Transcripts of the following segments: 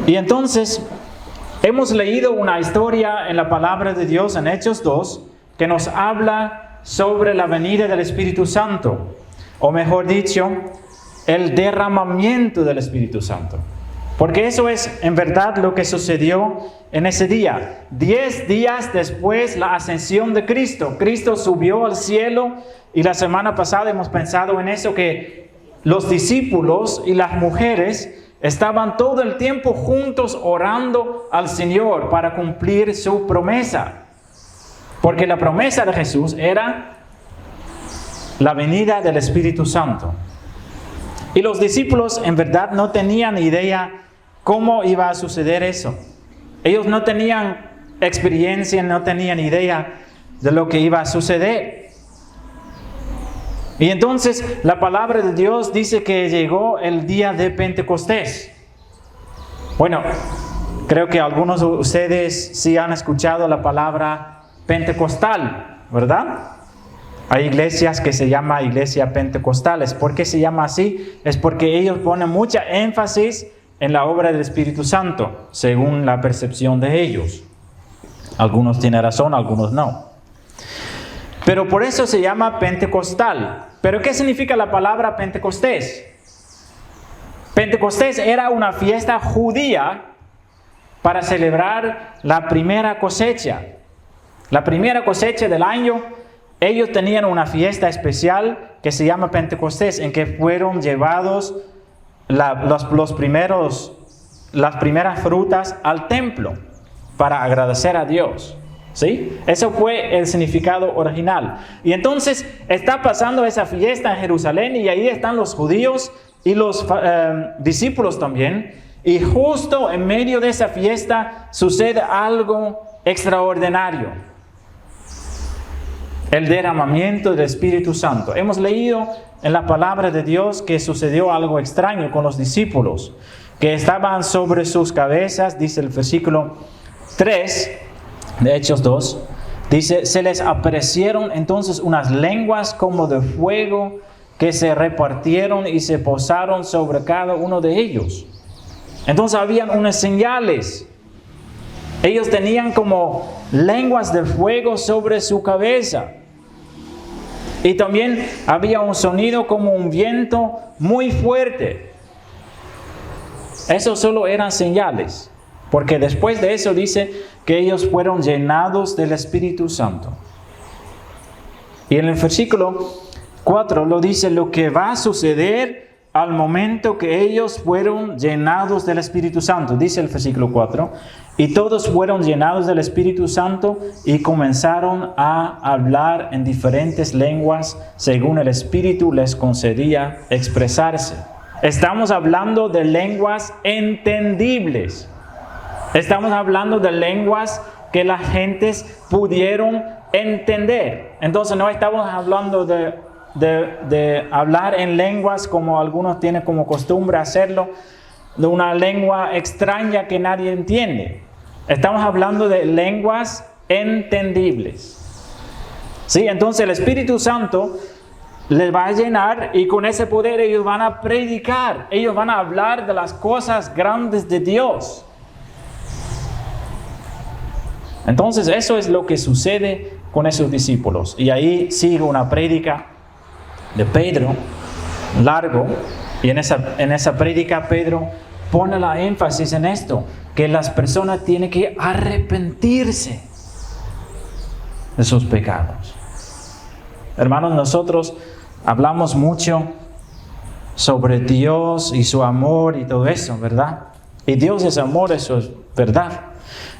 Y entonces, hemos leído una historia en la palabra de Dios en Hechos 2 que nos habla sobre la venida del Espíritu Santo, o mejor dicho, el derramamiento del Espíritu Santo. Porque eso es en verdad lo que sucedió en ese día. 10 días después la ascensión de Cristo. Cristo subió al cielo y la semana pasada hemos pensado en eso, que los discípulos y las mujeres estaban todo el tiempo juntos orando al Señor para cumplir su promesa. Porque la promesa de Jesús era la venida del Espíritu Santo. Y los discípulos en verdad no tenían idea cómo iba a suceder eso. Ellos no tenían experiencia, no tenían idea de lo que iba a suceder. Y entonces la palabra de Dios dice que llegó el día de Pentecostés. Bueno, creo que algunos de ustedes sí han escuchado la palabra pentecostal, ¿verdad? Hay iglesias que se llama iglesia pentecostales. ¿Por qué se llama así? Es porque ellos ponen mucha énfasis en la obra del Espíritu Santo, según la percepción de ellos. Algunos tienen razón, algunos no. Pero por eso se llama pentecostal. ¿Pero qué significa la palabra Pentecostés? Pentecostés era una fiesta judía para celebrar la primera cosecha. La primera cosecha del año, ellos tenían una fiesta especial que se llama Pentecostés, en que fueron llevados las primeras frutas al templo para agradecer a Dios. ¿Sí? Eso fue el significado original. Y entonces está pasando esa fiesta en Jerusalén y ahí están los judíos y los discípulos también. Y justo en medio de esa fiesta sucede algo extraordinario. El derramamiento del Espíritu Santo. Hemos leído en la palabra de Dios que sucedió algo extraño con los discípulos, que estaban sobre sus cabezas, dice el versículo 3 de Hechos 2, dice, se les aparecieron entonces unas lenguas como de fuego que se repartieron y se posaron sobre cada uno de ellos. Entonces habían unas señales. Ellos tenían como lenguas de fuego sobre su cabeza. Y también había un sonido como un viento muy fuerte. Eso solo eran señales. Porque después de eso dice que ellos fueron llenados del Espíritu Santo. Y en el versículo 4 lo dice lo que va a suceder al momento que ellos fueron llenados del Espíritu Santo. Dice el versículo 4. Y todos fueron llenados del Espíritu Santo y comenzaron a hablar en diferentes lenguas según el Espíritu les concedía expresarse. Estamos hablando de lenguas entendibles. Estamos hablando de lenguas que las gentes pudieron entender. Entonces no estamos hablando de hablar en lenguas como algunos tienen como costumbre hacerlo, de una lengua extraña que nadie entiende. Estamos hablando de lenguas entendibles. ¿Sí? Entonces el Espíritu Santo les va a llenar y con ese poder ellos van a predicar. Ellos van a hablar de las cosas grandes de Dios. Entonces eso es lo que sucede con esos discípulos. Y ahí sigue una prédica de Pedro, largo. Y en esa prédica Pedro pone la énfasis en esto, que las personas tienen que arrepentirse de sus pecados. Hermanos, nosotros hablamos mucho sobre Dios y su amor y todo eso, ¿verdad? Y Dios es amor, eso es verdad.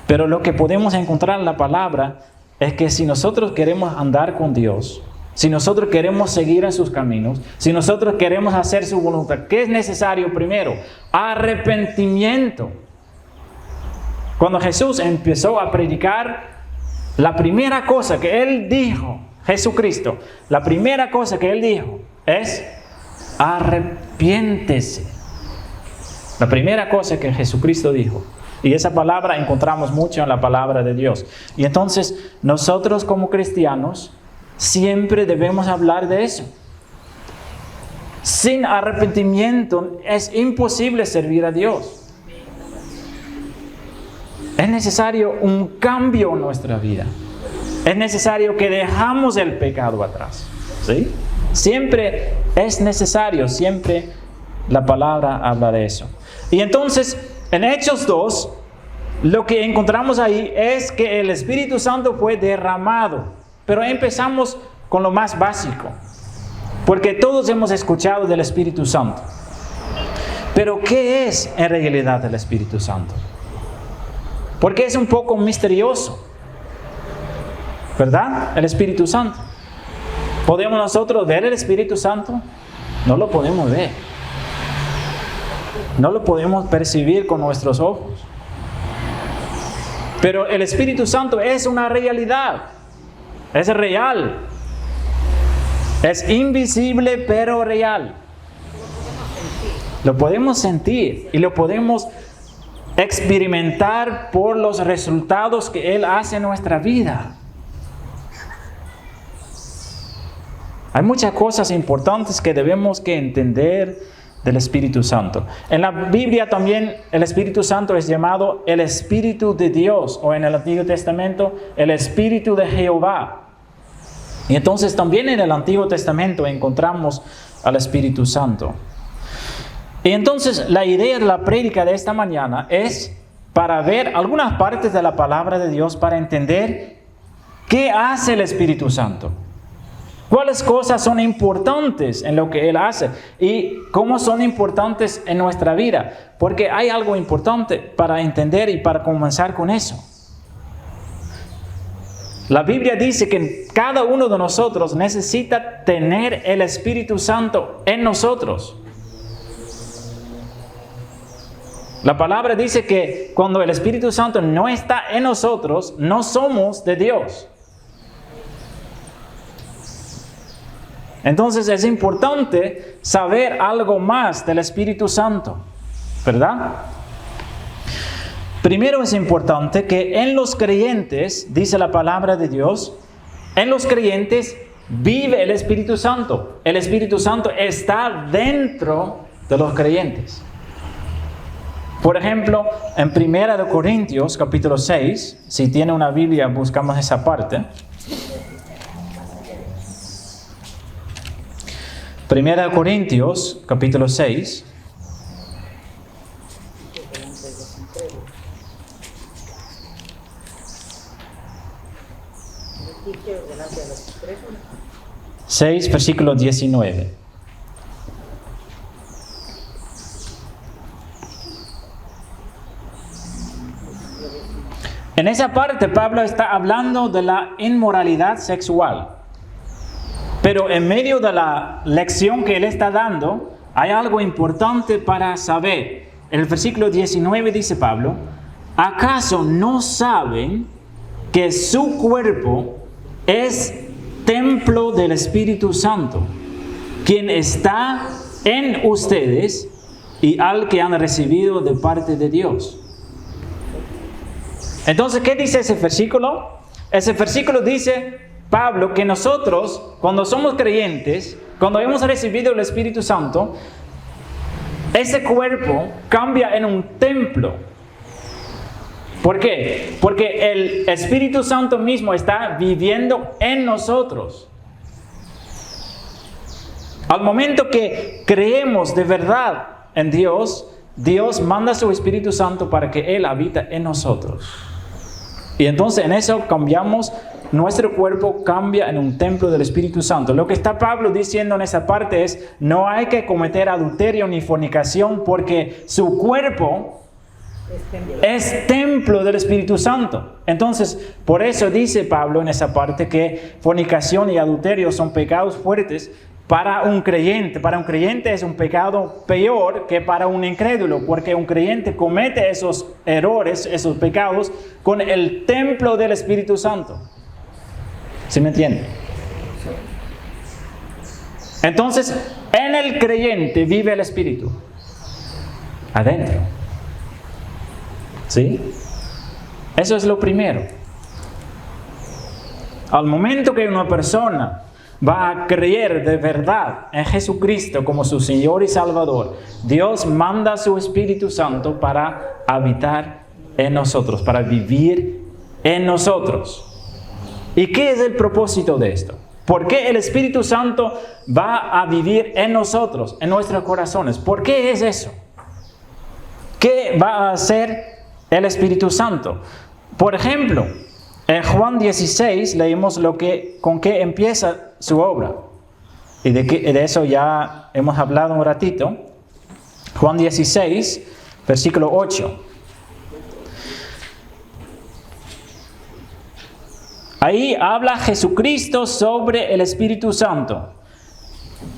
Pero lo que podemos encontrar en la palabra es que si nosotros queremos andar con Dios, si nosotros queremos seguir en sus caminos, si nosotros queremos hacer su voluntad, ¿qué es necesario primero? Arrepentimiento. Cuando Jesús empezó a predicar, la primera cosa que Él dijo, Jesucristo, la primera cosa que Él dijo es arrepiéntese. La primera cosa que Jesucristo dijo. Y esa palabra encontramos mucho en la palabra de Dios. Y entonces nosotros como cristianos siempre debemos hablar de eso. Sin arrepentimiento es imposible servir a Dios. Es necesario un cambio en nuestra vida. Es necesario que dejamos el pecado atrás. ¿Sí? Siempre es necesario, siempre la palabra habla de eso. Y entonces, en Hechos 2, lo que encontramos ahí es que el Espíritu Santo fue derramado. Pero empezamos con lo más básico, porque todos hemos escuchado del Espíritu Santo. Pero ¿qué es en realidad el Espíritu Santo? Porque es un poco misterioso, ¿verdad? El Espíritu Santo. ¿Podemos nosotros ver el Espíritu Santo? No lo podemos ver. No lo podemos percibir con nuestros ojos. Pero el Espíritu Santo es una realidad. Es real. Es invisible pero real. Lo podemos sentir y lo podemos experimentar por los resultados que Él hace en nuestra vida. Hay muchas cosas importantes que debemos que entender del Espíritu Santo. En la Biblia también el Espíritu Santo es llamado el Espíritu de Dios, o en el Antiguo Testamento el Espíritu de Jehová. Y entonces también en el Antiguo Testamento encontramos al Espíritu Santo. Y entonces la idea de la prédica de esta mañana es para ver algunas partes de la palabra de Dios, para entender qué hace el Espíritu Santo. ¿Cuáles cosas son importantes en lo que Él hace? Y cómo son importantes en nuestra vida. Porque hay algo importante para entender y para comenzar con eso. La Biblia dice que cada uno de nosotros necesita tener el Espíritu Santo en nosotros. La palabra dice que cuando el Espíritu Santo no está en nosotros, no somos de Dios. Entonces es importante saber algo más del Espíritu Santo, ¿verdad? Primero es importante que en los creyentes, dice la palabra de Dios, en los creyentes vive el Espíritu Santo. El Espíritu Santo está dentro de los creyentes. Por ejemplo, en 1 Corintios capítulo 6, si tiene una Biblia buscamos esa parte. 1 Corintios capítulo 6. Versículo 19. En esa parte Pablo está hablando de la inmoralidad sexual. Pero en medio de la lección que él está dando, hay algo importante para saber. En el versículo 19 dice Pablo, ¿acaso no saben que su cuerpo es templo del Espíritu Santo, quien está en ustedes y al que han recibido de parte de Dios? Entonces, ¿qué dice ese versículo? Ese versículo dice, Pablo, que nosotros, cuando somos creyentes, cuando hemos recibido el Espíritu Santo, ese cuerpo cambia en un templo. ¿Por qué? Porque el Espíritu Santo mismo está viviendo en nosotros. Al momento que creemos de verdad en Dios, Dios manda su Espíritu Santo para que Él habita en nosotros. Y entonces en eso cambiamos, nuestro cuerpo cambia en un templo del Espíritu Santo. Lo que está Pablo diciendo en esa parte es, no hay que cometer adulterio ni fornicación porque su cuerpo es templo del Espíritu Santo. Entonces, por eso dice Pablo en esa parte que fornicación y adulterio son pecados fuertes para un creyente. Para un creyente es un pecado peor que para un incrédulo, porque un creyente comete esos errores, esos pecados, con el templo del Espíritu Santo. ¿Sí me entiende? Entonces, en el creyente vive el Espíritu. Adentro. ¿Sí? Eso es lo primero. Al momento que una persona va a creer de verdad en Jesucristo como su Señor y Salvador, Dios manda su Espíritu Santo para habitar en nosotros, para vivir en nosotros. ¿Y qué es el propósito de esto? ¿Por qué el Espíritu Santo va a vivir en nosotros, en nuestros corazones? ¿Por qué es eso? ¿Qué va a hacer el Espíritu Santo? Por ejemplo, en Juan 16 leímos con qué empieza su obra. Y de eso ya hemos hablado un ratito. Juan 16, versículo 8. Ahí habla Jesucristo sobre el Espíritu Santo.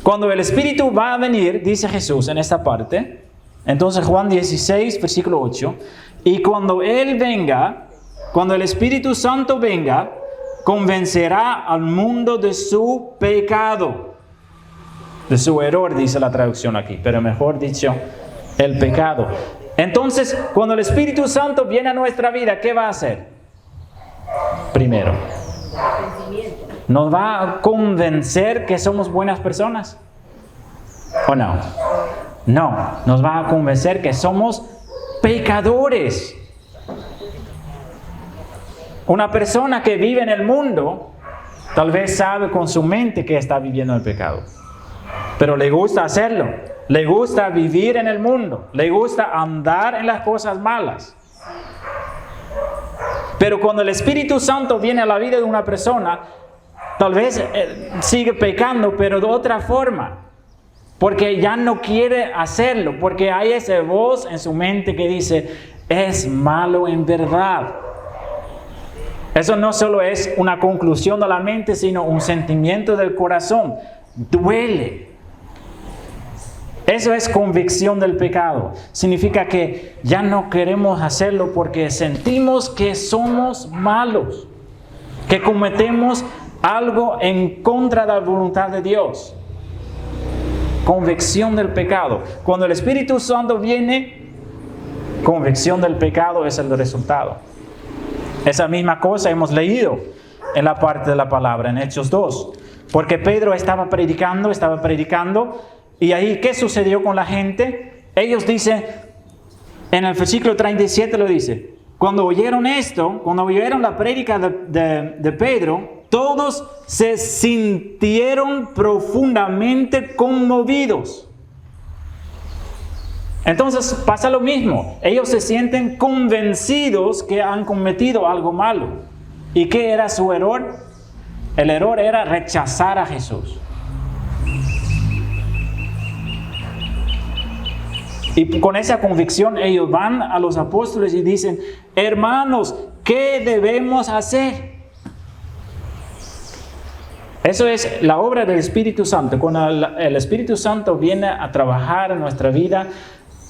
Cuando el Espíritu va a venir, dice Jesús en esta parte, entonces Juan 16, versículo 8, y cuando Él venga, cuando el Espíritu Santo venga, convencerá al mundo de su pecado, de su error, dice la traducción aquí, pero mejor dicho, el pecado. Entonces, cuando el Espíritu Santo viene a nuestra vida, ¿qué va a hacer? Primero, ¿nos va a convencer que somos buenas personas? ¿O no? No, nos va a convencer que somos pecadores. Una persona que vive en el mundo, tal vez sabe con su mente que está viviendo el pecado, pero le gusta hacerlo, le gusta vivir en el mundo, le gusta andar en las cosas malas. Pero cuando el Espíritu Santo viene a la vida de una persona, tal vez sigue pecando, pero de otra forma. Porque ya no quiere hacerlo, porque hay esa voz en su mente que dice, es malo en verdad. Eso no solo es una conclusión de la mente, sino un sentimiento del corazón. Duele. Eso es convicción del pecado. Significa que ya no queremos hacerlo porque sentimos que somos malos, que cometemos algo en contra de la voluntad de Dios. Convicción del pecado. Cuando el Espíritu Santo viene, convicción del pecado es el resultado. Esa misma cosa hemos leído en la parte de la palabra, en Hechos 2. Porque Pedro estaba predicando, y ahí, ¿qué sucedió con la gente? Ellos dicen, en el versículo 37 lo dice, cuando oyeron esto, cuando oyeron la prédica de Pedro, todos se sintieron profundamente conmovidos. Entonces pasa lo mismo, ellos se sienten convencidos que han cometido algo malo. ¿Y qué era su error? El error era rechazar a Jesús. Y con esa convicción ellos van a los apóstoles y dicen, hermanos, ¿qué debemos hacer? Eso es la obra del Espíritu Santo. Cuando el Espíritu Santo viene a trabajar en nuestra vida,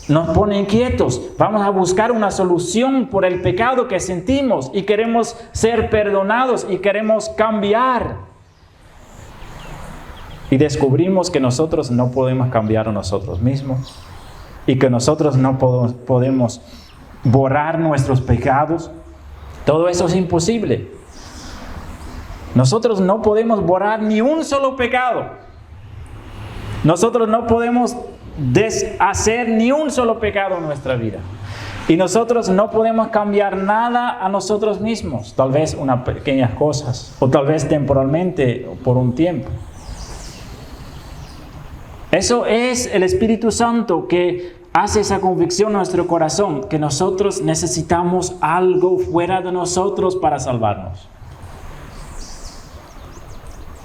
nos pone inquietos. Vamos a buscar una solución por el pecado que sentimos y queremos ser perdonados y queremos cambiar. Y descubrimos que nosotros no podemos cambiar a nosotros mismos. Y que nosotros no podemos borrar nuestros pecados. Todo eso es imposible. Nosotros no podemos borrar ni un solo pecado. Nosotros no podemos deshacer ni un solo pecado en nuestra vida. Y nosotros no podemos cambiar nada a nosotros mismos. Tal vez unas pequeñas cosas. O tal vez temporalmente o por un tiempo. Eso es el Espíritu Santo que hace esa convicción en nuestro corazón, que nosotros necesitamos algo fuera de nosotros para salvarnos.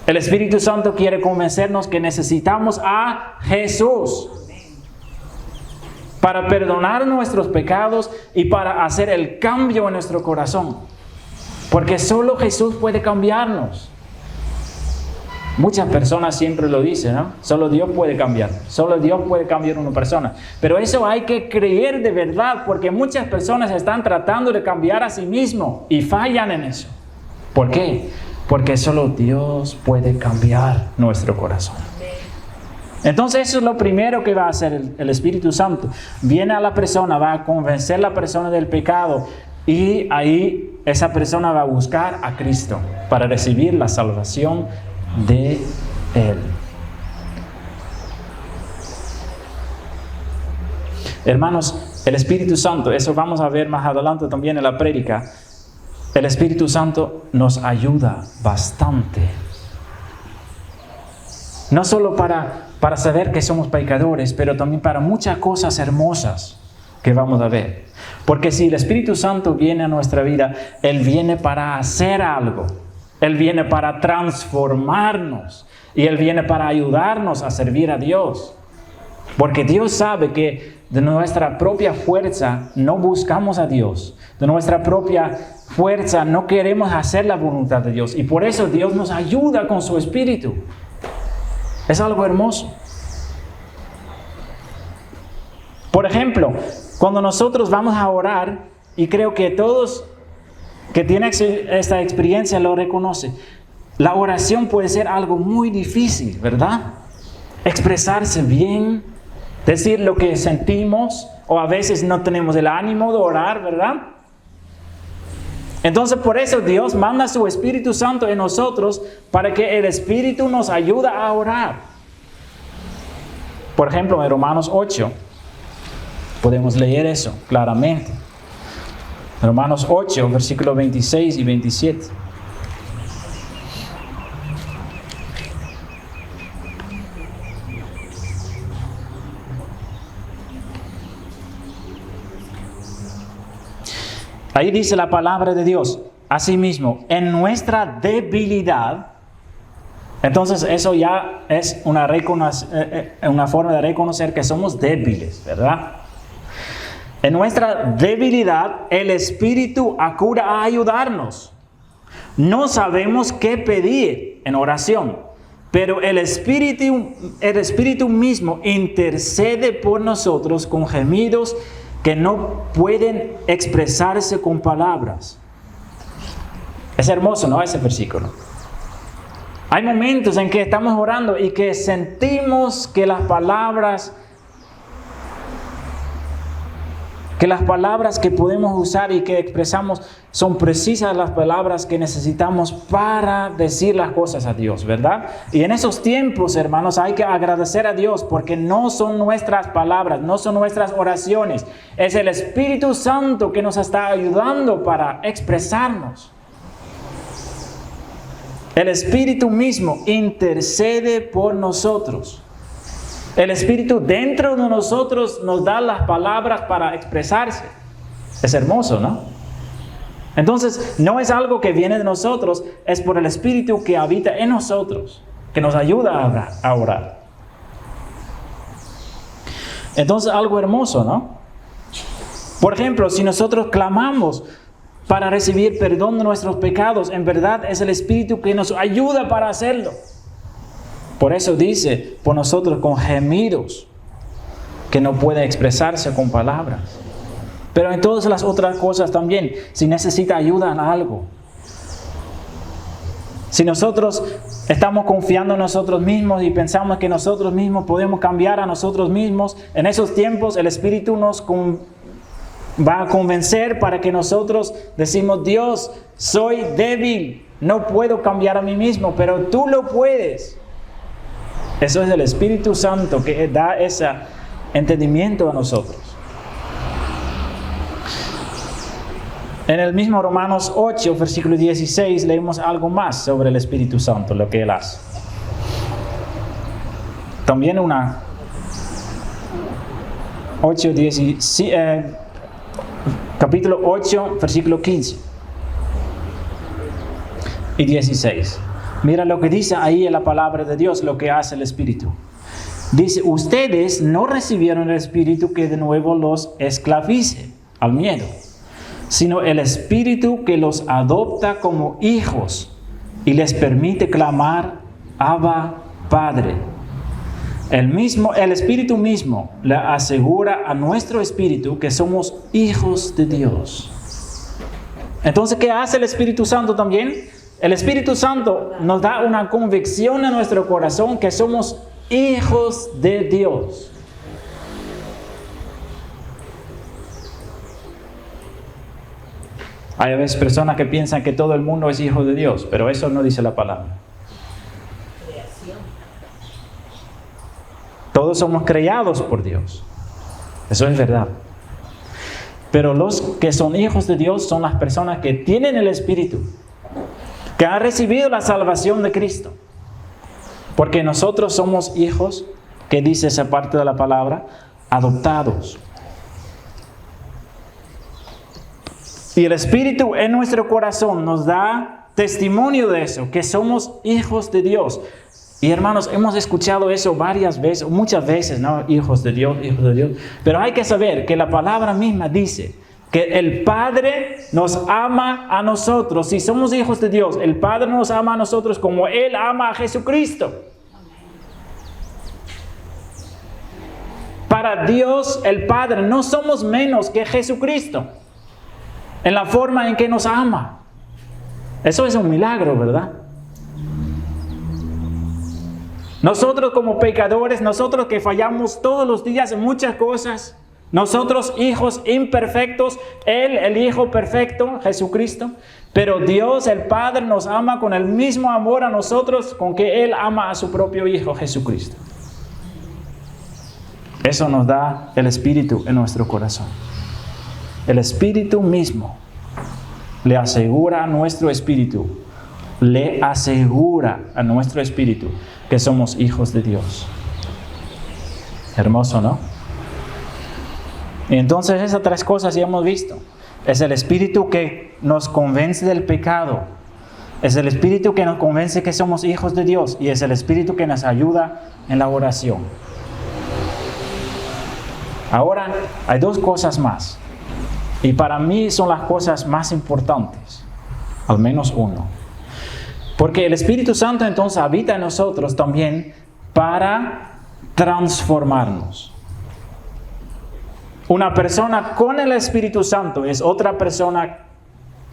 El Espíritu Santo quiere convencernos que necesitamos a Jesús para perdonar nuestros pecados y para hacer el cambio en nuestro corazón. Porque solo Jesús puede cambiarnos. Muchas personas siempre lo dicen, ¿no? Solo Dios puede cambiar. Solo Dios puede cambiar a una persona. Pero eso hay que creer de verdad, porque muchas personas están tratando de cambiar a sí mismos y fallan en eso. ¿Por qué? Porque solo Dios puede cambiar nuestro corazón. Entonces eso es lo primero que va a hacer el Espíritu Santo. Viene a la persona, va a convencer a la persona del pecado y ahí esa persona va a buscar a Cristo para recibir la salvación de Él. Hermanos, El Espíritu Santo, eso vamos a ver más adelante también en la prédica, el Espíritu Santo nos ayuda bastante. No solo para saber que somos pecadores, pero también para muchas cosas hermosas que vamos a ver. Porque si el Espíritu Santo viene a nuestra vida, Él viene para hacer algo. Él viene para transformarnos. Y Él viene para ayudarnos a servir a Dios. Porque Dios sabe que de nuestra propia fuerza no buscamos a Dios. De nuestra propia fuerza no queremos hacer la voluntad de Dios. Y por eso Dios nos ayuda con su Espíritu. Es algo hermoso. Por ejemplo, cuando nosotros vamos a orar, y creo que todos que tienen esta experiencia lo reconocen, la oración puede ser algo muy difícil, ¿verdad? Expresarse bien, decir lo que sentimos, o a veces no tenemos el ánimo de orar, ¿verdad? Entonces por eso Dios manda su Espíritu Santo en nosotros para que el Espíritu nos ayude a orar. Por ejemplo, en Romanos 8 podemos leer eso claramente. Romanos 8, versículos 26 y 27. Ahí dice la palabra de Dios, asimismo, en nuestra debilidad. Entonces eso ya es una forma de reconocer que somos débiles, ¿verdad? En nuestra debilidad, el Espíritu acude a ayudarnos. No sabemos qué pedir en oración, pero el Espíritu mismo intercede por nosotros con gemidos que no pueden expresarse con palabras. Es hermoso, ¿no? Ese versículo. Hay momentos en que estamos orando y que sentimos que las palabras que podemos usar y que expresamos son precisas las palabras que necesitamos para decir las cosas a Dios, ¿verdad? Y en esos tiempos, hermanos, hay que agradecer a Dios porque no son nuestras palabras, no son nuestras oraciones. Es el Espíritu Santo que nos está ayudando para expresarnos. El Espíritu mismo intercede por nosotros. El Espíritu dentro de nosotros nos da las palabras para expresarse. Es hermoso, ¿no? Entonces, no es algo que viene de nosotros, es por el Espíritu que habita en nosotros, que nos ayuda a orar. Entonces, algo hermoso, ¿no? Por ejemplo, si nosotros clamamos para recibir perdón de nuestros pecados, en verdad es el Espíritu que nos ayuda para hacerlo. Por eso dice, por nosotros con gemidos que no pueden expresarse con palabras. Pero en todas las otras cosas también, si necesita ayuda en algo. Si nosotros estamos confiando en nosotros mismos y pensamos que nosotros mismos podemos cambiar a nosotros mismos, en esos tiempos el Espíritu nos va a convencer para que nosotros decimos, Dios, soy débil, no puedo cambiar a mí mismo, pero tú lo puedes. Eso es el Espíritu Santo que da ese entendimiento a nosotros. En el mismo Romanos 8, versículo 16, leemos algo más sobre el Espíritu Santo, lo que Él hace. También capítulo 8, versículo 15 y 16. Mira lo que dice ahí en la palabra de Dios, lo que hace el Espíritu. Dice, ustedes no recibieron el Espíritu que de nuevo los esclavice al miedo, sino el Espíritu que los adopta como hijos y les permite clamar, Abba, Padre. El Espíritu mismo le asegura a nuestro espíritu que somos hijos de Dios. Entonces, ¿qué hace el Espíritu Santo también? El Espíritu Santo nos da una convicción en nuestro corazón que somos hijos de Dios. Hay a veces personas que piensan que todo el mundo es hijo de Dios, pero eso no dice la palabra. Todos somos creados por Dios. Eso es verdad. Pero los que son hijos de Dios son las personas que tienen el Espíritu, que han recibido la salvación de Cristo. Porque nosotros somos hijos, que dice esa parte de la palabra, adoptados. Y el Espíritu en nuestro corazón nos da testimonio de eso, que somos hijos de Dios. Y hermanos, hemos escuchado eso varias veces, muchas veces, ¿no? Hijos de Dios, hijos de Dios. Pero hay que saber que la palabra misma dice que el Padre nos ama a nosotros. Si somos hijos de Dios, el Padre nos ama a nosotros como Él ama a Jesucristo. Para Dios, el Padre, no somos menos que Jesucristo en la forma en que nos ama. Eso es un milagro, ¿verdad? Nosotros como pecadores, nosotros que fallamos todos los días en muchas cosas, nosotros hijos imperfectos, Él el Hijo perfecto, Jesucristo, pero Dios el Padre nos ama con el mismo amor a nosotros con que Él ama a su propio Hijo Jesucristo. Eso nos da el Espíritu en nuestro corazón. El Espíritu mismo le asegura a nuestro espíritu, que somos hijos de Dios. Hermoso, ¿no? Y entonces esas tres cosas ya hemos visto. Es el Espíritu que nos convence del pecado. Es el Espíritu que nos convence que somos hijos de Dios. Y es el Espíritu que nos ayuda en la oración. Ahora, hay dos cosas más. Y para mí son las cosas más importantes. Al menos uno. Porque el Espíritu Santo entonces habita en nosotros también para transformarnos. Una persona con el Espíritu Santo es otra persona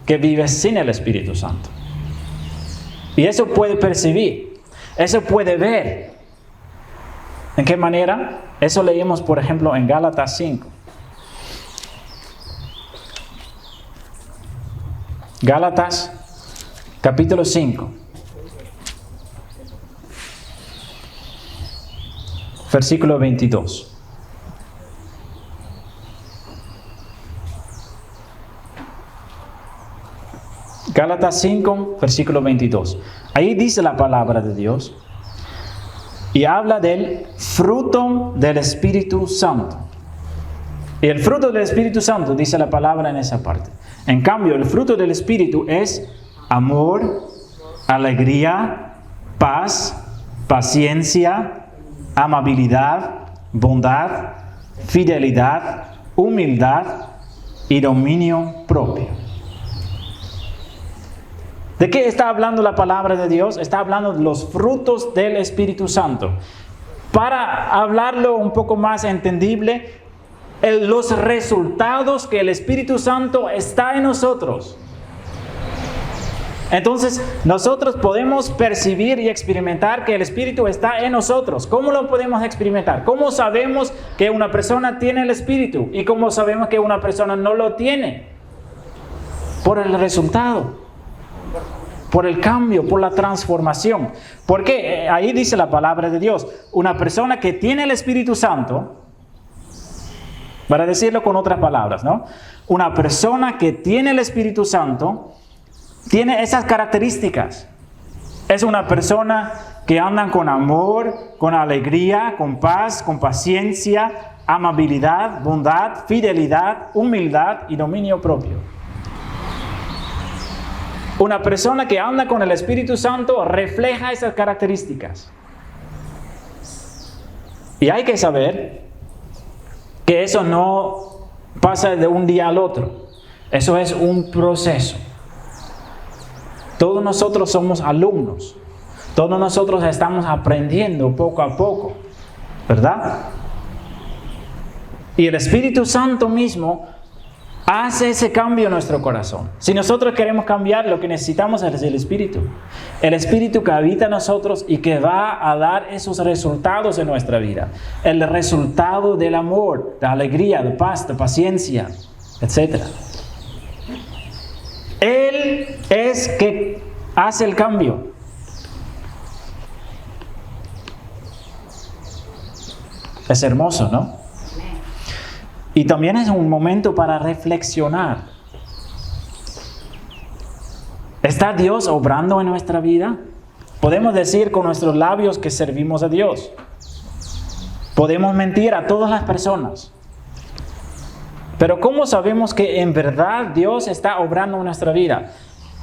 que vive sin el Espíritu Santo. Y eso puede percibir, eso puede ver. ¿En qué manera? Eso leímos, por ejemplo, en Gálatas 5. Gálatas, capítulo 5. Versículo 22. Gálatas 5, versículo 22. Ahí dice la palabra de Dios y habla del fruto del Espíritu Santo. Y el fruto del Espíritu Santo dice la palabra en esa parte. En cambio, el fruto del Espíritu es amor, alegría, paz, paciencia, amabilidad, bondad, fidelidad, humildad y dominio propio. ¿De qué está hablando la palabra de Dios? Está hablando de los frutos del Espíritu Santo. Para hablarlo un poco más entendible, los resultados que el Espíritu Santo está en nosotros. Entonces, nosotros podemos percibir y experimentar que el Espíritu está en nosotros. ¿Cómo lo podemos experimentar? ¿Cómo sabemos que una persona tiene el Espíritu? ¿Y cómo sabemos que una persona no lo tiene? Por el resultado. Por el cambio, por la transformación. Porque ahí dice la palabra de Dios, una persona que tiene el Espíritu Santo, para decirlo con otras palabras, ¿no? Una persona que tiene el Espíritu Santo, tiene esas características. Es una persona que anda con amor, con alegría, con paz, con paciencia, amabilidad, bondad, fidelidad, humildad y dominio propio. Una persona que anda con el Espíritu Santo refleja esas características. Y hay que saber que eso no pasa de un día al otro. Eso es un proceso. Todos nosotros somos alumnos. Todos nosotros estamos aprendiendo poco a poco. ¿Verdad? Y el Espíritu Santo mismo hace ese cambio en nuestro corazón. Si nosotros queremos cambiar, lo que necesitamos es el Espíritu. El Espíritu que habita en nosotros y que va a dar esos resultados en nuestra vida. El resultado del amor, de alegría, de paz, de paciencia, etc. Él es que hace el cambio. Es hermoso, ¿no? Y también es un momento para reflexionar. ¿Está Dios obrando en nuestra vida? Podemos decir con nuestros labios que servimos a Dios. Podemos mentir a todas las personas. Pero ¿cómo sabemos que en verdad Dios está obrando en nuestra vida?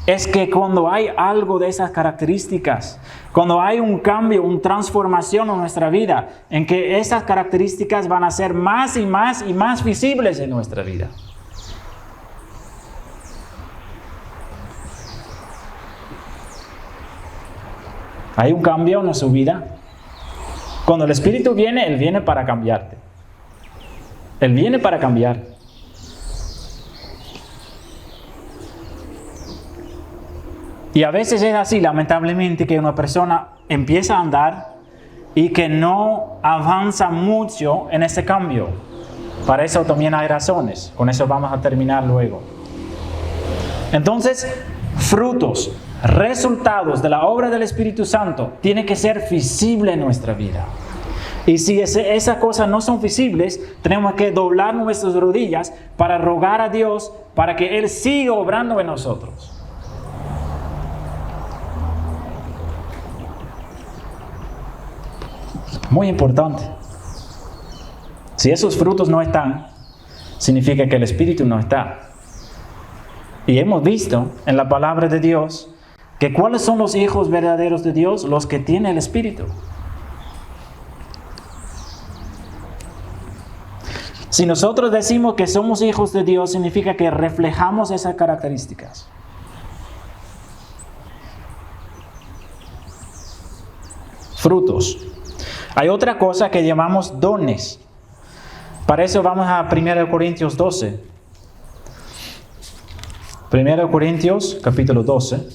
Es que cuando hay algo de esas características, cuando hay un cambio, una transformación en nuestra vida, en que esas características van a ser más y más y más visibles en nuestra vida. Hay un cambio en su vida. Cuando el Espíritu viene, Él viene para cambiarte. Él viene para cambiar. Y a veces es así, lamentablemente, que una persona empieza a andar y que no avanza mucho en ese cambio. Para eso también hay razones. Con eso vamos a terminar luego. Entonces, frutos, resultados de la obra del Espíritu Santo tienen que ser visibles en nuestra vida. Y si esas cosas no son visibles, tenemos que doblar nuestras rodillas para rogar a Dios para que Él siga obrando en nosotros. Muy importante. Si esos frutos no están, significa que el Espíritu no está. Y hemos visto en la palabra de Dios que ¿cuáles son los hijos verdaderos de Dios? Los que tienen el Espíritu. Si nosotros decimos que somos hijos de Dios, significa que reflejamos esas características. Frutos. Hay otra cosa que llamamos dones. Para eso vamos a 1 Corintios 12. 1 Corintios capítulo 12,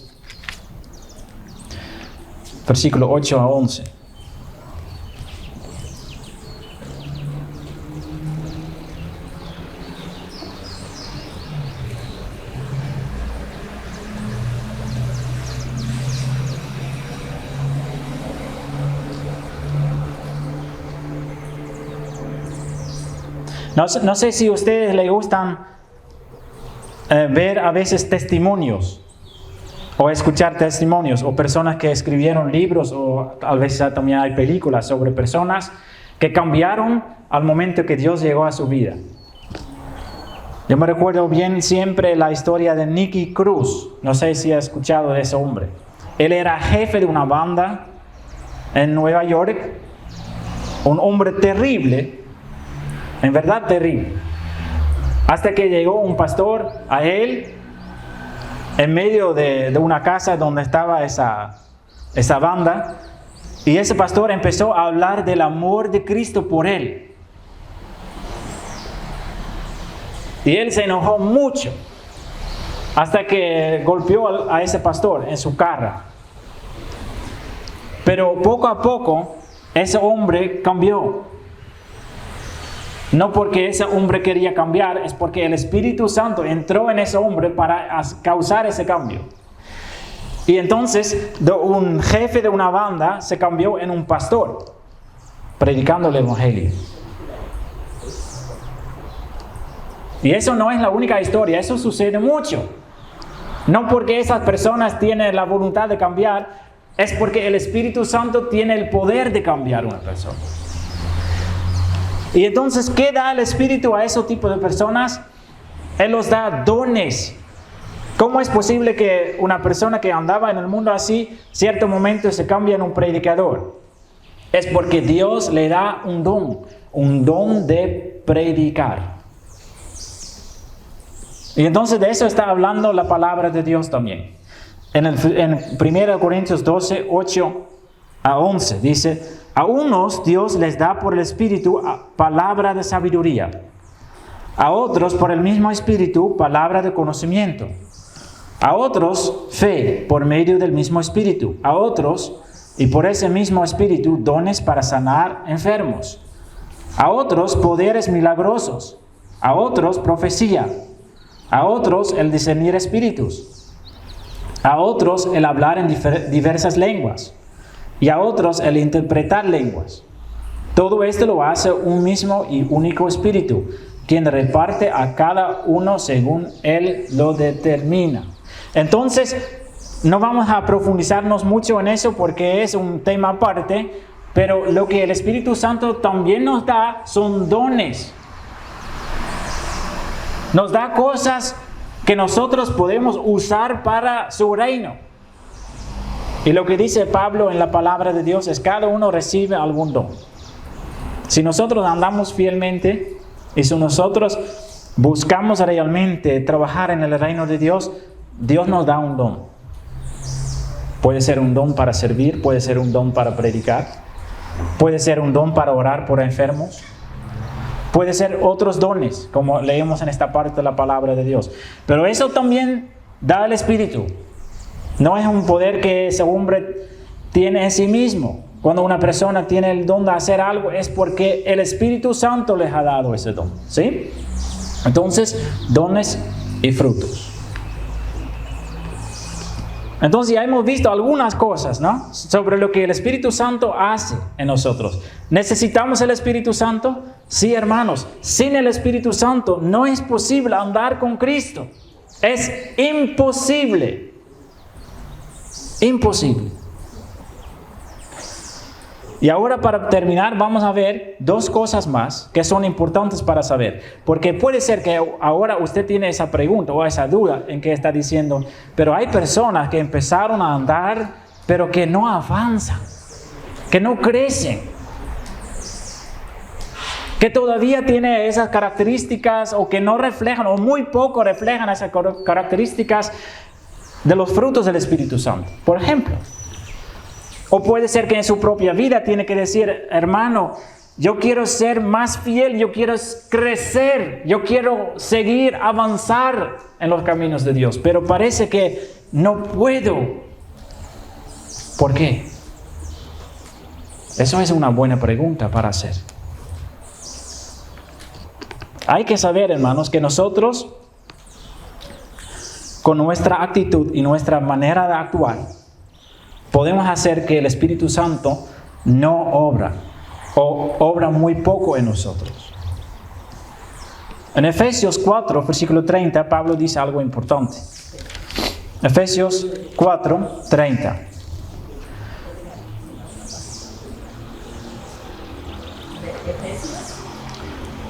versículo 8 a 11. No sé si a ustedes les gustan ver a veces testimonios o escuchar testimonios o personas que escribieron libros o a veces también hay películas sobre personas que cambiaron al momento que Dios llegó a su vida. Yo me recuerdo bien siempre la historia de Nicky Cruz. No sé si ha escuchado de ese hombre. Él era jefe de una banda en Nueva York. Un hombre terrible. En verdad terrible. Hasta que llegó un pastor a él en medio de una casa donde estaba esa banda. Y ese pastor empezó a hablar del amor de Cristo por él. Y él se enojó mucho. Hasta que golpeó a ese pastor en su cara. Pero poco a poco ese hombre cambió. No porque ese hombre quería cambiar, es porque el Espíritu Santo entró en ese hombre para causar ese cambio. Y entonces, un jefe de una banda se cambió en un pastor, predicando el Evangelio. Y eso no es la única historia, eso sucede mucho. No porque esas personas tienen la voluntad de cambiar, es porque el Espíritu Santo tiene el poder de cambiar a una persona. Y entonces, ¿qué da el Espíritu a ese tipo de personas? Él los da dones. ¿Cómo es posible que una persona que andaba en el mundo así, cierto momento se cambie en un predicador? Es porque Dios le da un don de predicar. Y entonces de eso está hablando la palabra de Dios también. En 1 Corintios 12, 8 a 11 dice: a unos Dios les da por el Espíritu palabra de sabiduría, a otros por el mismo Espíritu palabra de conocimiento, a otros fe por medio del mismo Espíritu, a otros y por ese mismo Espíritu dones para sanar enfermos, a otros poderes milagrosos, a otros profecía, a otros el discernir espíritus, a otros el hablar en diversas lenguas, y a otros el interpretar lenguas. Todo esto lo hace un mismo y único Espíritu, quien reparte a cada uno según Él lo determina. Entonces, no vamos a profundizarnos mucho en eso porque es un tema aparte, pero lo que el Espíritu Santo también nos da son dones. Nos da cosas que nosotros podemos usar para su reino. Y lo que dice Pablo en la palabra de Dios es cada uno recibe algún don. Si nosotros andamos fielmente y si nosotros buscamos realmente trabajar en el reino de Dios, Dios nos da un don. Puede ser un don para servir, puede ser un don para predicar, puede ser un don para orar por enfermos, puede ser otros dones, como leemos en esta parte de la palabra de Dios. Pero eso también da el Espíritu. No es un poder que ese hombre tiene en sí mismo. Cuando una persona tiene el don de hacer algo es porque el Espíritu Santo les ha dado ese don, ¿sí? Entonces, dones y frutos. Entonces ya hemos visto algunas cosas, ¿no? Sobre lo que el Espíritu Santo hace en nosotros. ¿Necesitamos el Espíritu Santo? Sí, hermanos. Sin el Espíritu Santo no es posible andar con Cristo. Es imposible. Imposible. Y ahora para terminar vamos a ver dos cosas más que son importantes para saber. Porque puede ser que ahora usted tiene esa pregunta o esa duda en que está diciendo, pero hay personas que empezaron a andar pero que no avanzan, que no crecen, que todavía tiene esas características o que no reflejan o muy poco reflejan esas características de los frutos del Espíritu Santo. Por ejemplo, o puede ser que en su propia vida tiene que decir, hermano, yo quiero ser más fiel, yo quiero crecer, yo quiero seguir, avanzar en los caminos de Dios, pero parece que no puedo. ¿Por qué? Eso es una buena pregunta para hacer. Hay que saber, hermanos, que nosotros, con nuestra actitud y nuestra manera de actuar, podemos hacer que el Espíritu Santo no obra o obra muy poco en nosotros. En Efesios 4, versículo 30, Pablo dice algo importante. Efesios 4, 30.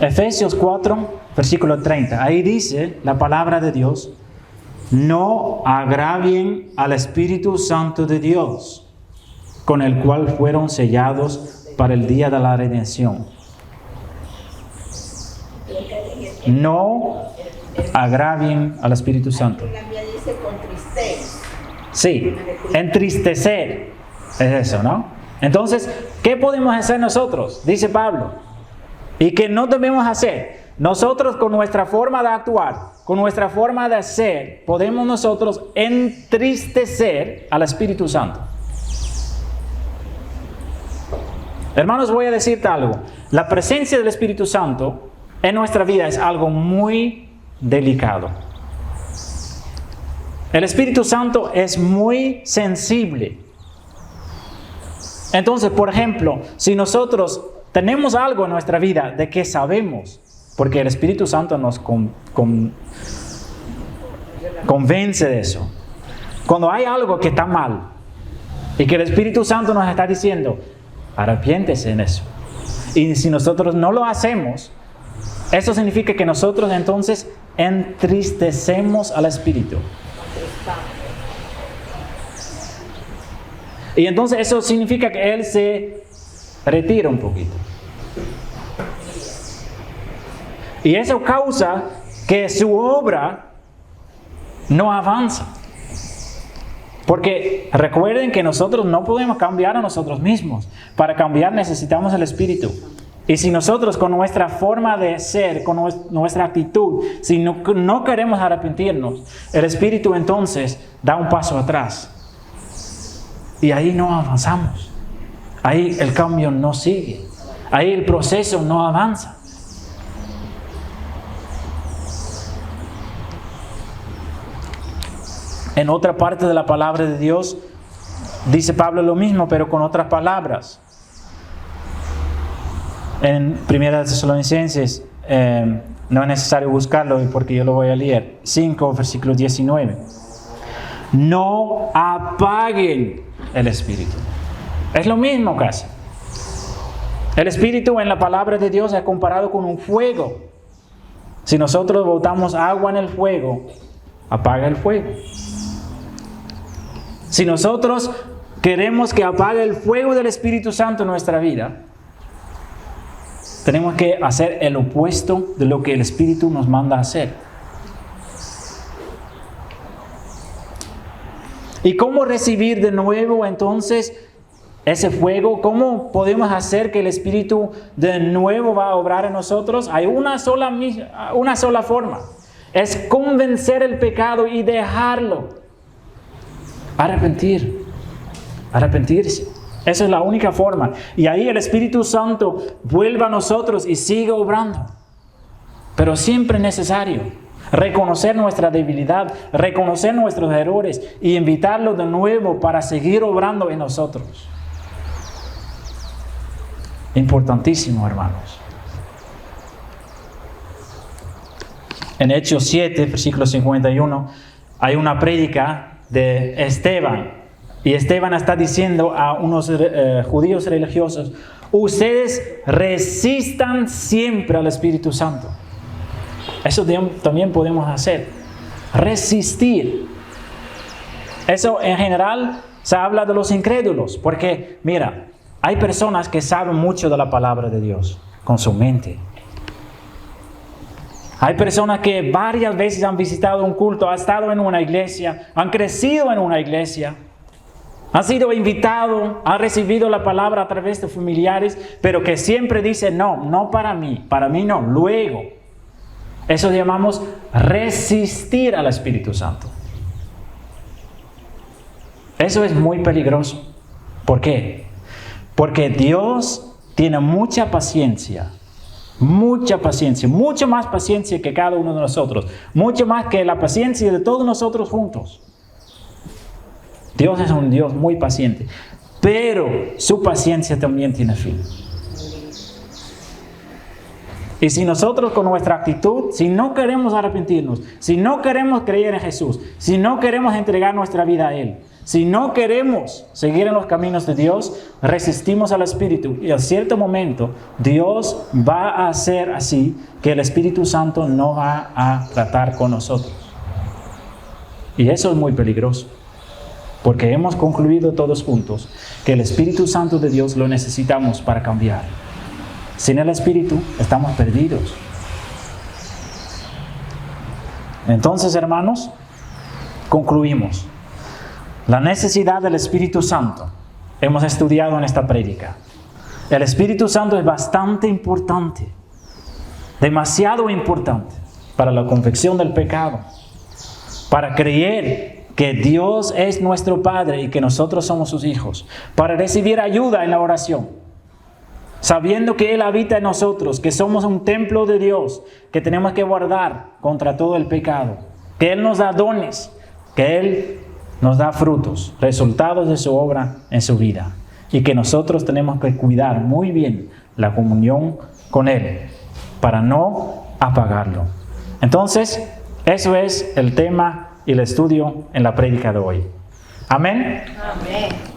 Efesios 4, versículo 30. Ahí dice la palabra de Dios: no agravien al Espíritu Santo de Dios, con el cual fueron sellados para el día de la redención. No agravien al Espíritu Santo. Sí, entristecer. Es eso, ¿no? Entonces, ¿qué podemos hacer nosotros? Dice Pablo. ¿Y qué no debemos hacer? Nosotros con nuestra forma de actuar, con nuestra forma de ser, podemos nosotros entristecer al Espíritu Santo. Hermanos, voy a decirte algo. La presencia del Espíritu Santo en nuestra vida es algo muy delicado. El Espíritu Santo es muy sensible. Entonces, por ejemplo, si nosotros tenemos algo en nuestra vida de que sabemos, porque el Espíritu Santo nos convence de eso. Cuando hay algo que está mal y que el Espíritu Santo nos está diciendo, arrepiéntese en eso. Y si nosotros no lo hacemos, eso significa que nosotros entonces entristecemos al Espíritu. Y entonces eso significa que Él se retira un poquito. Y eso causa que su obra no avanza. Porque recuerden que nosotros no podemos cambiar a nosotros mismos. Para cambiar necesitamos el Espíritu. Y si nosotros con nuestra forma de ser, con nuestra actitud, si no queremos arrepentirnos, el Espíritu entonces da un paso atrás. Y ahí no avanzamos. Ahí el cambio no sigue. Ahí el proceso no avanza. En otra parte de la palabra de Dios dice Pablo lo mismo, pero con otras palabras. En 1 Tesalonicenses no es necesario buscarlo porque yo lo voy a leer. 5, versículo 19. No apaguen el Espíritu. Es lo mismo casi. El Espíritu en la palabra de Dios es comparado con un fuego. Si nosotros botamos agua en el fuego, apaga el fuego. Si nosotros queremos que apague el fuego del Espíritu Santo en nuestra vida, tenemos que hacer el opuesto de lo que el Espíritu nos manda a hacer. ¿Y cómo recibir de nuevo entonces ese fuego? ¿Cómo podemos hacer que el Espíritu de nuevo va a obrar en nosotros? Hay una sola forma. Es convencer el pecado y dejarlo. Arrepentirse. Esa es la única forma. Y ahí el Espíritu Santo vuelve a nosotros y sigue obrando. Pero siempre es necesario reconocer nuestra debilidad, reconocer nuestros errores y invitarlo de nuevo para seguir obrando en nosotros. Importantísimo, hermanos. En Hechos 7, versículo 51, hay una prédica de Esteban. Y Esteban está diciendo a unos judíos religiosos: ustedes resistan siempre al Espíritu Santo. Eso también podemos hacer. Resistir. Eso en general se habla de los incrédulos. Porque, mira, hay personas que saben mucho de la palabra de Dios con su mente. Hay personas que varias veces han visitado un culto, han estado en una iglesia, han crecido en una iglesia, han sido invitados, han recibido la palabra a través de familiares, pero que siempre dicen: no para mí no, luego. Eso llamamos resistir al Espíritu Santo. Eso es muy peligroso. ¿Por qué? Porque Dios tiene mucha paciencia, mucho más paciencia que cada uno de nosotros, mucho más que la paciencia de todos nosotros juntos. Dios es un Dios muy paciente, pero su paciencia también tiene fin. Y si nosotros con nuestra actitud, si no queremos arrepentirnos, si no queremos creer en Jesús, si no queremos entregar nuestra vida a Él, si no queremos seguir en los caminos de Dios, resistimos al Espíritu y a cierto momento Dios va a hacer así que el Espíritu Santo no va a tratar con nosotros. Y eso es muy peligroso. Porque hemos concluido todos juntos que el Espíritu Santo de Dios lo necesitamos para cambiar. Sin el Espíritu estamos perdidos. Entonces, hermanos, concluimos. La necesidad del Espíritu Santo hemos estudiado en esta prédica. El Espíritu Santo es bastante importante, demasiado importante para la convicción del pecado, para creer que Dios es nuestro Padre y que nosotros somos sus hijos, para recibir ayuda en la oración, sabiendo que Él habita en nosotros, que somos un templo de Dios, que tenemos que guardar contra todo el pecado, que Él nos da dones, que Él nos da frutos, resultados de su obra en su vida, y que nosotros tenemos que cuidar muy bien la comunión con Él para no apagarlo. Entonces, eso es el tema y el estudio en la prédica de hoy. Amén. Amén.